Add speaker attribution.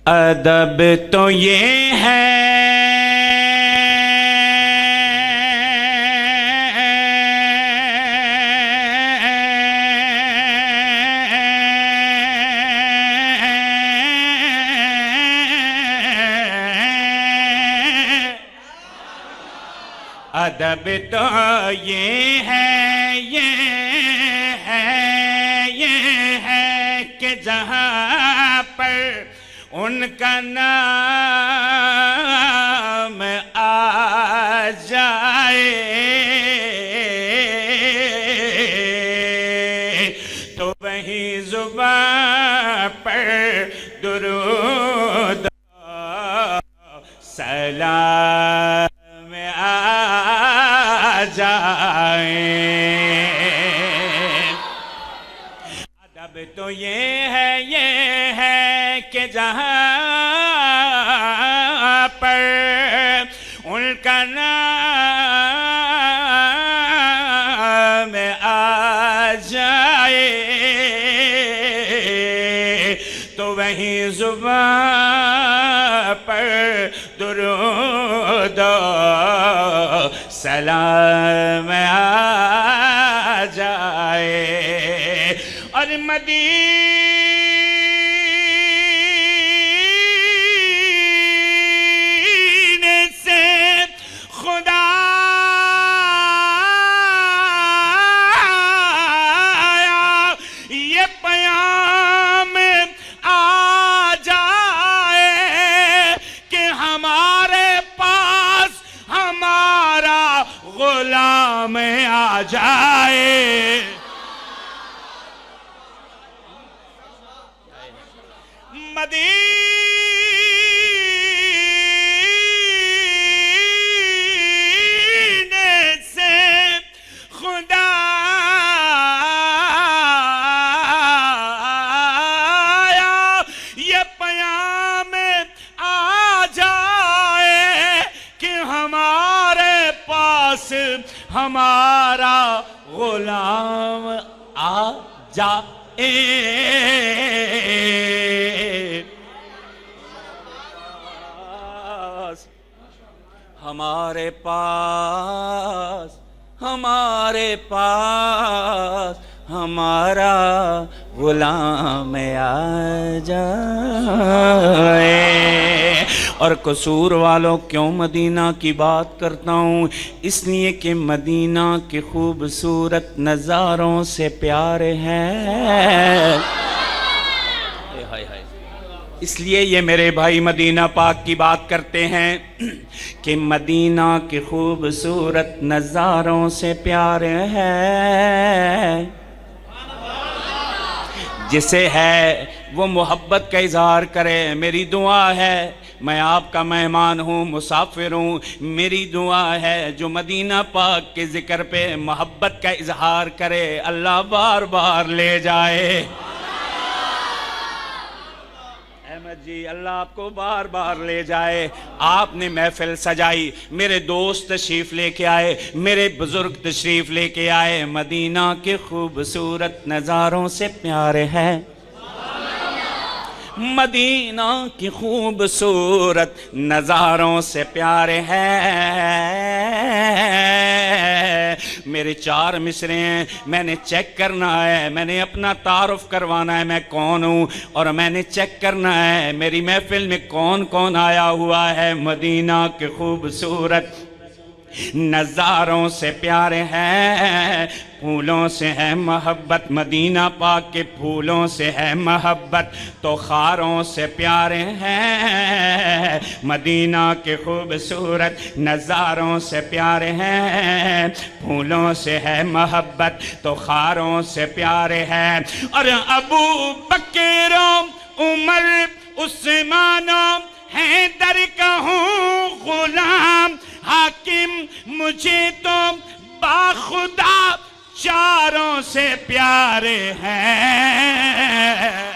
Speaker 1: ادب تو یہ ہے ادب تو یہ ہے یہ ہے کہ جہاں پر ان کا نام آ جائے تو وہی زبان پر درود سلام ادب تو یہ ہے کہ جہاں پر ان کا نام آ جائے تو وہیں زبان پر درود سلام آ جائے اور مدینے سے خدا یہ پیام آ جائے کہ ہمارے پاس ہمارا غلام آ جائے مدینے سے خدا یہ پیام آ جائے کہ ہمارے پاس ہمارا غلام آ جائے ہمارے پاس ہمارا غلام آ جائے اور قصور والوں کیوں مدینہ کی بات کرتا ہوں اس لیے کہ مدینہ کے خوبصورت نظاروں سے پیار ہے اس لیے یہ میرے بھائی مدینہ پاک کی بات کرتے ہیں کہ مدینہ کے خوبصورت نظاروں سے پیار ہے جسے ہے وہ محبت کا اظہار کرے میری دعا ہے میں آپ کا مہمان ہوں مسافر ہوں میری دعا ہے جو مدینہ پاک کے ذکر پہ محبت کا اظہار کرے اللہ بار بار لے جائے جی اللہ آپ کو بار بار لے جائے آپ نے محفل سجائی میرے دوست تشریف لے کے آئے میرے بزرگ تشریف لے کے آئے مدینہ کے خوبصورت نظاروں سے پیار ہے مدینہ کی خوبصورت نظاروں سے پیار ہے میرے 4 مصرے ہیں میں نے چیک کرنا ہے میں نے اپنا تعارف کروانا ہے میں کون ہوں اور میں نے چیک کرنا ہے میری محفل میں کون کون آیا ہوا ہے مدینہ کے خوبصورت نظاروں سے پیار ہے پھولوں سے ہے محبت مدینہ پاک کے پھولوں سے ہے محبت تو خاروں سے پیار ہے مدینہ کے خوبصورت نظاروں سے پیار ہے پھولوں سے ہے محبت تو خاروں سے پیار ہے اور ابو بکر عمر عثمان حیدر کا ہوں غلام حاکم مجھے تو باخدا چاروں سے پیارے ہیں